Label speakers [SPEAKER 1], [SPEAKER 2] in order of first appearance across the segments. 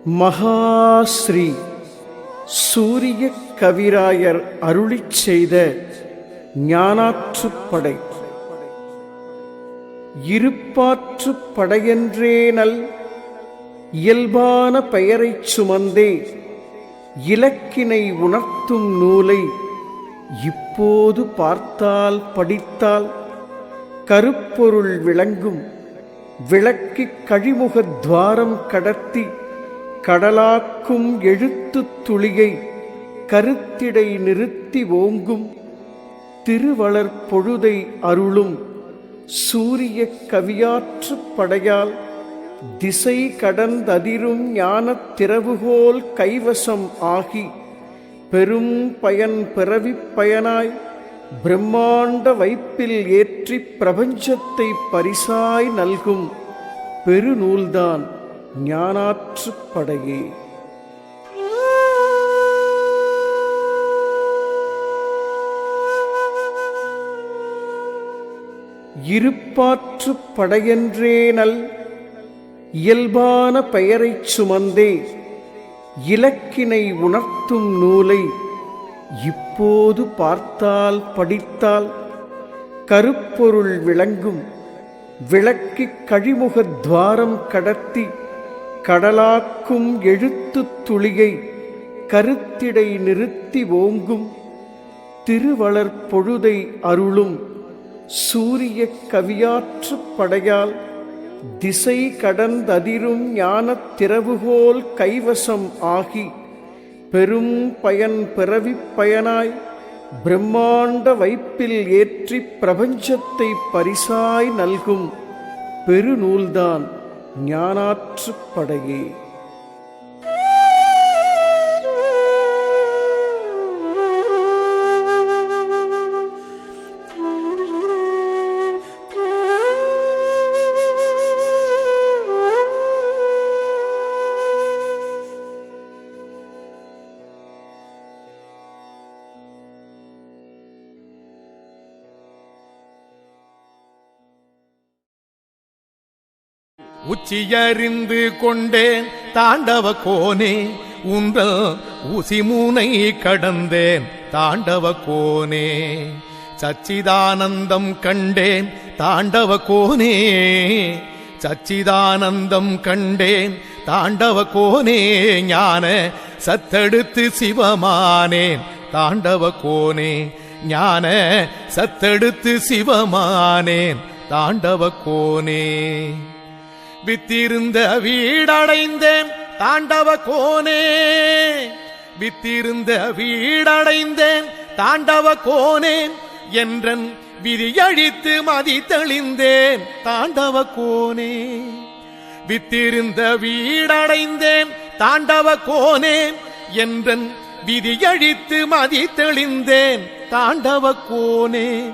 [SPEAKER 1] மகாஸ்ரீ சூரிய கவிராயர் அருளிச் செய்த ஞானாற்றுப்படை. இருப்பாற்றுப் படையென்றேனல் இயல்பான பெயரைச் சுமந்தே இலக்கினை உணர்த்தும் நூலை இப்போது பார்த்தால் படித்தால் கருப்பொருள் விளங்கும். விளக்கிக் கழிமுகத் துவாரம் கடத்தி கடலாக்கும் எழுத்துத் துளியை கருத்திடை நிறுத்தி ஓங்கும். திருவளர் பொழுதை அருளும் சூரிய கவியாற்றுப் படையால் திசை கடந்ததிரும் ஞானத் திறவுகோல் கைவசம் ஆகி பெரும் பயன் பிறவிப் பயனாய் பிரம்மாண்ட வைப்பில் ஏற்றிப் பிரபஞ்சத்தை பரிசாய் நல்கும் பெருநூல்தான் ஞானாற்றுப்படையே. இருப்பாற்றுப் படையென்றேனல் இயல்பான பெயரைச் சுமந்தே இலக்கினை உணர்த்தும் நூலை இப்போது பார்த்தால் படித்தால் கருப்பொருள் விளங்கும். விளக்கிக் கழிமுகத் துவாரம் கடத்தி கடலாக்கும் எழுத்துத் துளியை கருத்திடை நிறுத்தி ஓங்கும். திருவளர் பொழுதை அருளும் சூரிய கவியாற்றுப் படையால் திசை கடந்ததிரும் ஞானத் திறவுகோல் கைவசம் ஆகி பெரும் பயன் பிறவிப் பயனாய் பிரம்மாண்ட வைப்பில் ஏற்றிப் பிரபஞ்சத்தை பரிசாய் நல்கும் பெருநூல்தான் ஞானாற்றுப்படையே.
[SPEAKER 2] உச்சியறிந்து கொண்டேன் தாண்டவ கோனே, உங்கள் ஊசிமூனை கடந்தேன் தாண்டவ கோனே. சச்சிதானந்தம் கண்டேன் தாண்டவ கோனே, சச்சிதானந்தம் கண்டேன் தாண்டவ கோனே. ஞான சத்தெடுத்து சிவமானேன் தாண்டவ கோனே, ஞான சத்தெடுத்து சிவமானேன் தாண்டவ கோனே. வித்திருந்த வீடடைந்தேன் தாண்டவ கோனே, வித்திருந்த வீடடைந்தேன் தாண்டவ கோனே. என்றன் விதியழித்து மதி தெளிந்தேன் தாண்டவ கோனே. வித்திருந்த வீடடைந்தேன் தாண்டவ கோனே, என்றன் விதியழித்து மதி தெளிந்தேன் தாண்டவ கோனே.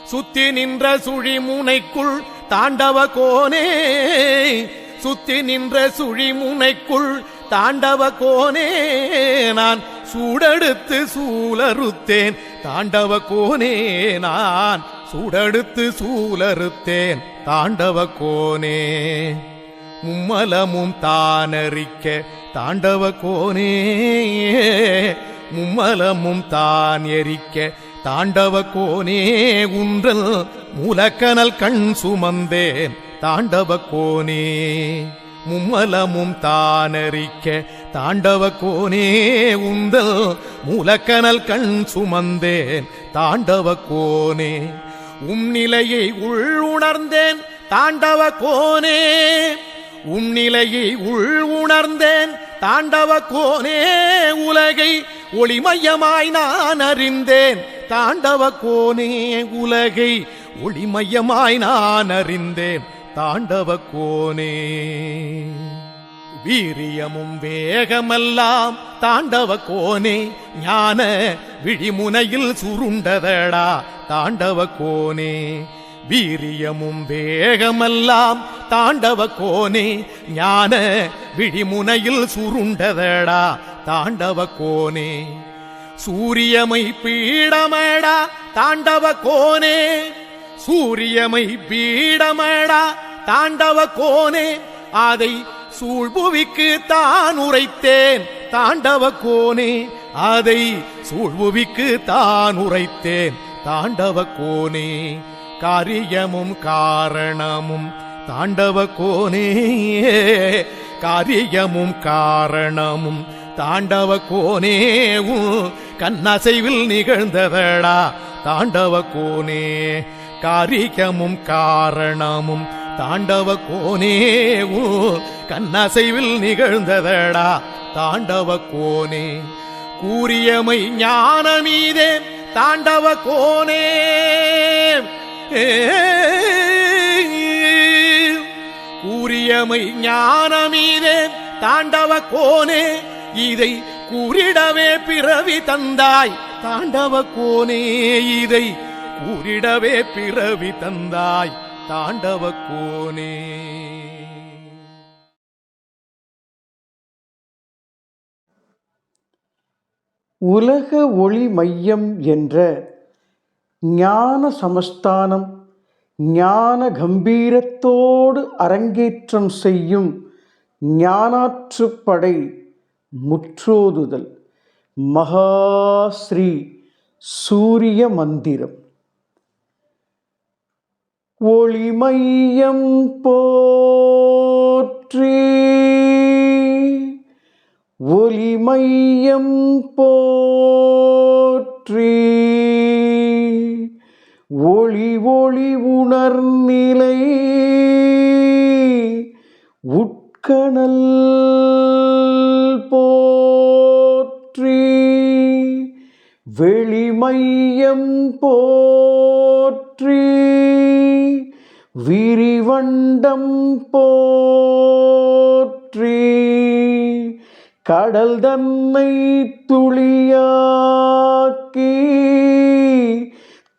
[SPEAKER 2] சுத்தி நின்ற சுழிமுனைக்குள் தாண்டவ கோனே, சுத்தி நின்ற சுழிமுனைக்குள் தாண்டவ கோனே. நான் சூடெடுத்து சூலறுத்தேன் தாண்டவ கோனே, நான் சூடெடுத்து சூலறுத்தேன் தாண்டவ கோனே. மும்மலமும் தானறிக்க தாண்டவ கோனே, மும்மலமும் தான் எரிக்க தாண்டவ கோனே. உன்றல் மூலக்கனல் கண் சுமந்தேன் தாண்டவ கோனே. மும்மலமும் தானறிக்க தாண்டவ கோனே, உந்தல் மூலக்கனல் கண் சுமந்தேன் தாண்டவ கோனே. நிலையை உள் உணர்ந்தேன் தாண்டவ கோனே, நிலையை உள் உணர்ந்தேன் தாண்டவ கோனே. உலகை ஒளிமயமாய் நான் அறிந்தேன் தாண்டவ கோனே, உலகை ஒளிமயமாய் நான் அறிந்தேன் தாண்டவ கோனே. வீரியமும் வேகமெல்லாம் தாண்டவ கோனே, ஞான விழிமுனையில் சுருண்டதடா தாண்டவ கோனே. வீரியமும் வேகமெல்லாம் தாண்டவ கோனே, ஞான விழிமுனையில் சுருண்டதடா தாண்டவ கோனே. சூரியமை பீடமடா தாண்டவ கோனே, சூரியமை பீடமடா தாண்டவ கோனே. அதை சூழ்புவிக்கு தான் உரைத்தேன் தாண்டவ கோனே, அதை சூழ்புவிக்கு தான் உரைத்தேன் தாண்டவ கோனே. காரியமும் காரணமும் தாண்டவ கோனே, காரியமும் காரணமும் தாண்டவ கோனே, கண்ணசைவில் நிகழ்ந்ததடா தாண்டவ கோனே. காரியமும் காரணமும் தாண்டவ கோனே, கண்ணசைவில் நிகழ்ந்ததடா தாண்டவ கோனே. கூறியமை ஞானமீதே தாண்டவ கோனே, கூறியமை ஞானமீதே தாண்டவ கோனே, இதை கூறிடவே பிறவி தந்தாய் தாண்டவ கோனே, இதை கூறிடவே பிறவி தந்தாய் தாண்டவ கோனே.
[SPEAKER 1] உலக ஒளி மையம் என்ற ஞான சமஸ்தானம் ஞான கம்பீரத்தோடு அரங்கேற்றம் செய்யும் ஞானாற்றுப்படை முற்றோதுதல் மகாஸ்ரீ சூரிய மந்திரம். ஒளிமையம் போற்றி, ஒளிமையம் போற்றி, ஒளி ஒளி உணர்நிலை உட்கணல் போற்றி, வெளிமையம் போற்றி, விரிவண்டம் போற்றி, கடல் தன்னை துளியாக்கி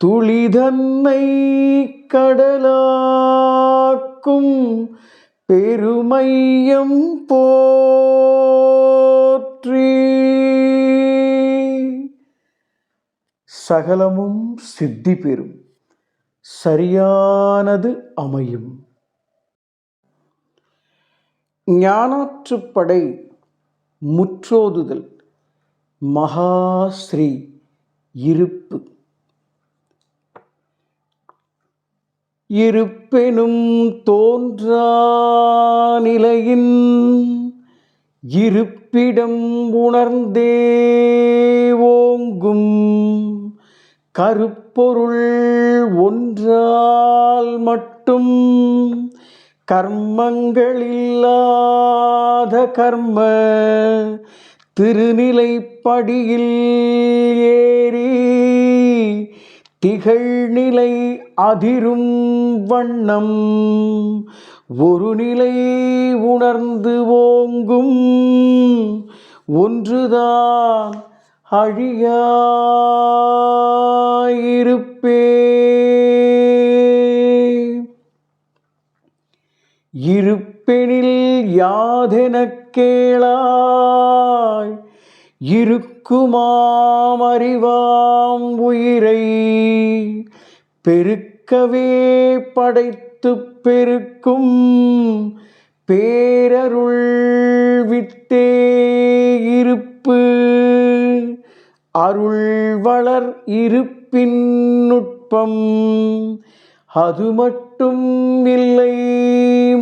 [SPEAKER 1] துளிதன்னை கடலாக்கும் பெருமையம் போற்றி. சகலமும் சித்தி பெறும், சரியானது அமையும். ஞானாற்றுப்படை முற்றோதுதல் மகாஸ்ரீ இருப்பு. இருப்பெனும் தோன்றா நிலையின் இருப்பிடம் உணர்ந்தே ஓங்கும் கருப்பொருள் ஒன்றால் மட்டும் கர்மங்களில்லாத கர்ம திருநிலைப்படியில் ஏறி திகழ்நிலை அதிரும் வண்ணம் ஒரு நிலை உணர்ந்து ஓங்கும் ஒன்றுதான் அழியாயிருப்பே. இருப்பெனில் யாதெனக் கேளாய், இருக்குமாம் அறிவாம் உயிரை பெருக்கவே படைத்து பெருக்கும் பேரருள் வித்தே இருப்பு. அருள் வளர் இருப்பின் நுட்பம் அது மட்டும் இல்லை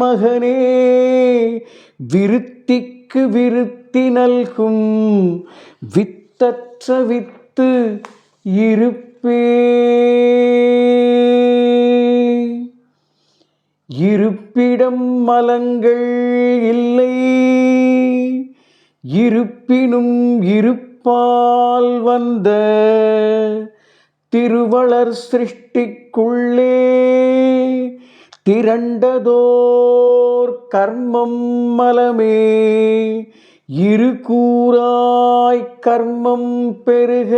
[SPEAKER 1] மகனே, விருத்திக்கு விருத்தி நல்கும் வித்தற்ற வித்து இருப்பே. இருப்பிடம் மலங்கள் இல்லை, இருப்பினும் இருப்பால் வந்த திருவளர் சிருஷ்டிக்குள்ளே திரண்டதோர் கர்மம் மலமே. இரு கூறாய் கர்மம் பெருக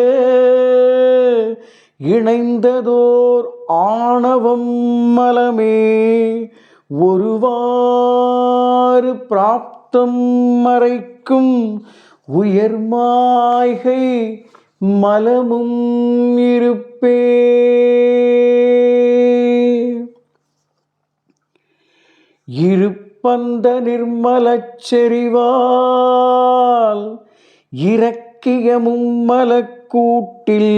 [SPEAKER 1] இணைந்ததோர் ஆணவம் மலமே. ஒருவாறு பிராப்தம் மறைக்கும் உயர்மாய்கை மலமும் இருப்பே. பந்த நிர்மலச் செறிவால் இறக்கிய மும்மலக்கூட்டில்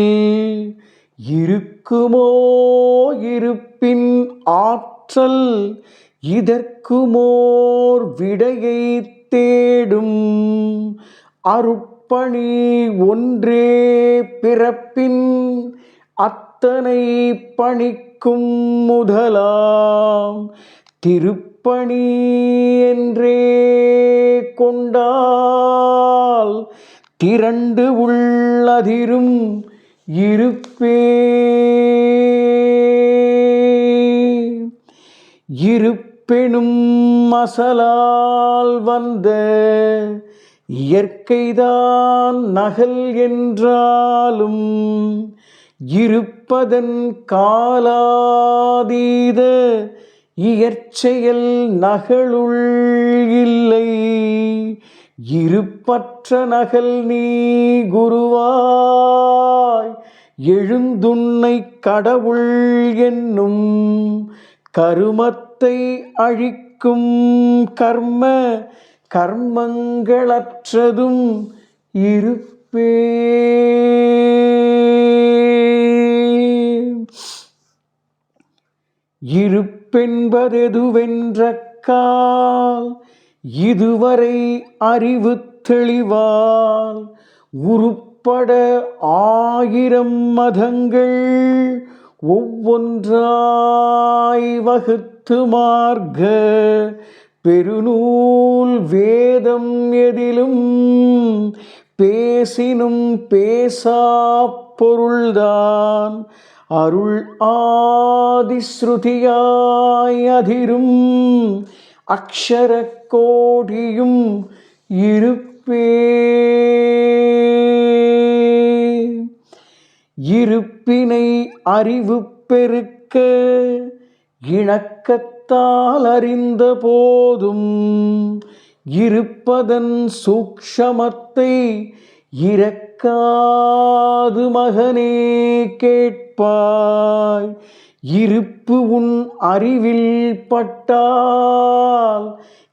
[SPEAKER 1] இருக்குமோ இருப்பின் ஆற்றல் இதற்குமோர் விடையை தேடும் அருட்பணி ஒன்றே பிறப்பின் அத்தனை பணிக்கும் முதலாம் திருப்பணி என்றே கொண்டால் திரண்டு உள்ளதிரும் இருப்பே. இருப்பெனும் மசலால் வந்த இயற்கைதான் நகல் என்றாலும் இருப்பதன் காலாதீத இயற்செயல் நகலுள் இல்லை. இருப்பற்ற நகல் நீ குருவாய் எழுந்துன்னை கடவுள் என்னும் கருமத்தை அழிக்கும் கர்ம கர்மங்களற்றதும் இருப்பே. இருப்பென்பதெதுவென்ற கால் இதுவரை அறிவு தெளிவால் உருப்பட ஆயிரம் மதங்கள் ஒவ்வொன்றாய் வகுத்து மார்க்க பெருநூல் வேதம் எதிலும் பேசினும் பேசா பொருள்தான் அருள் ஆதிஸ்ருதியாய் அதிரும் அக்ஷர கோடியும் இருப்பே. இருப்பினை அறிவு பெருக்க இணக்கத்தால் அறிந்த போதும் இருப்பதன் சூக்ஷமத்தை இரக்காது மகனே கேட்பாய். இருப்பு உன் அறிவில் பட்டால்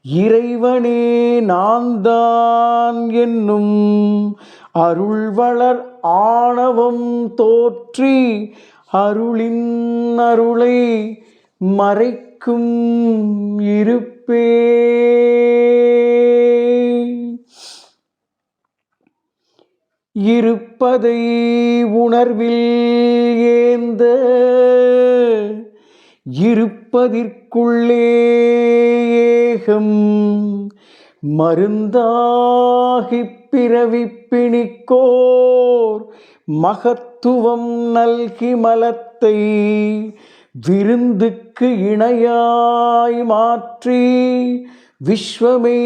[SPEAKER 1] இறைவனே நான் தான் என்னும் அருள் வளர் ஆணவம் தோற்றி அருளின் அருளை மறைக்கும் இருப்பே. இருப்பதை உணர்வில் ஏந்த இருப்பதிற்குள்ளே ஏகம் மருந்தாகிப் பிறவிப் பிணிக்கோர் மகத்துவம் நல்கி மலத்தை விருந்துக்கு இணையாய் மாற்றி விஸ்வமே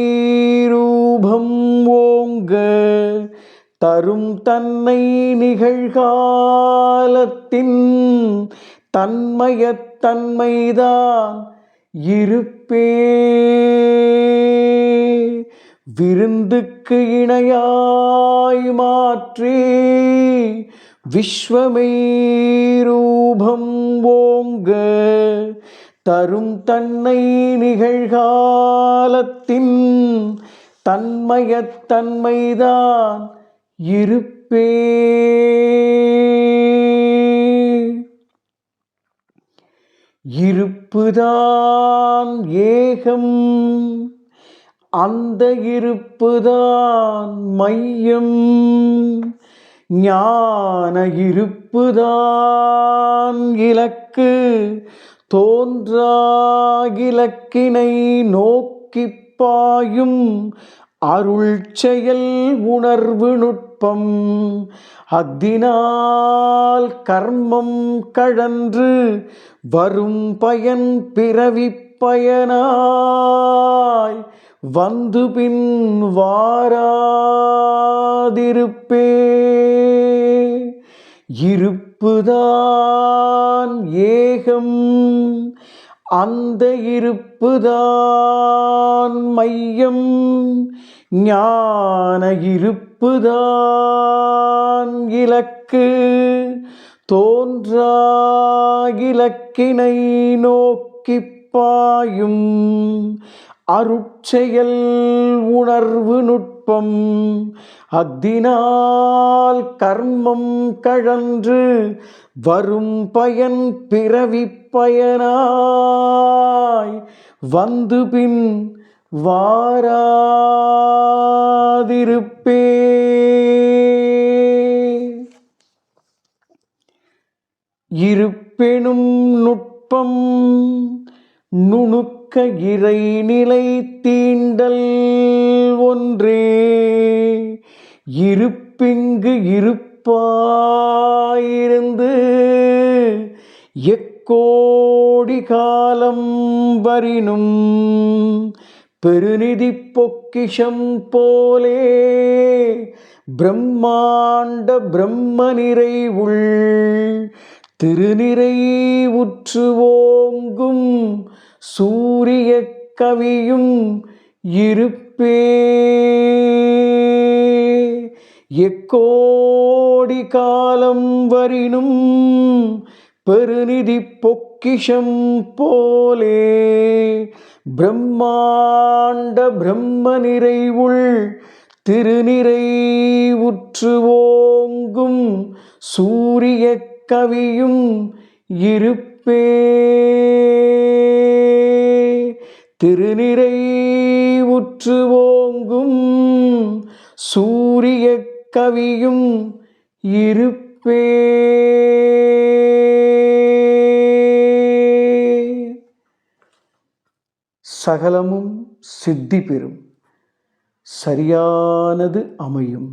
[SPEAKER 1] ரூபம் ஓங்க தரும் தன்னை நிகழ்காலத்தின் தன்மையத்தன்மைதான் இருப்பே. விருந்துக்கு இணையாய் மாற்றி விஸ்வமே ரூபம் ஓங்க தரும் தன்னை நிகழ்காலத்தின் தன்மையத்தன்மைதான் இருப்பே. இருப்புதான் ஏகம் அந்த இருப்புதான் மையம் ஞான இருப்புதான் இலக்கு தோன்றா இலக்கினை நோக்கிப் பாயும் அருள் செயல் உணர்வு நுட்பம் அத்தினால் கர்மம் கழன்று வரும் பயன் பிறவிப் பயனாய் வந்து பின் வாராதிருப்பே. இருப்புதான் ஏகம் அந்த இருப்புதான் மையம் ஞான இருப்புதான் இலக்கு தோன்றா இலக்கினை நோக்கிப் பாயும் அருட்செயல் உணர்வு நுட்பம் அஃதினால் கர்மம் கழன்று வரும் பயன் பிறவிப் பயனாய் வந்து பின் வாராதிருப்பே. இருப்பெனும் நுட்பம் நுணுக்க இறைநிலை தீண்டல் ஒன்றே இருப்பிங்கு இருப்பாயிருந்து எக்கோடி காலம் வரினும் பெருநிதி பொக்கிஷம் போலே பிரம்மாண்ட பிரம்ம நிறைவுள் திருநிறை உற்று ஓங்கும் சூரிய கவியும் இருப்பே. எக்கோடி காலம் வரினும் பெருநிதி பொக்கிஷம் போலே பிரம்மாண்ட பிரம்ம நிறைவுள் திருநிறை உற்று ஓங்கும் சூரிய கவியும் இருப்பே. திருநிறை உற்று ஓங்கும் சூரிய கவியும் இருப்பே. சகலமும் சித்தி பெறும், சரியானது அமையும்.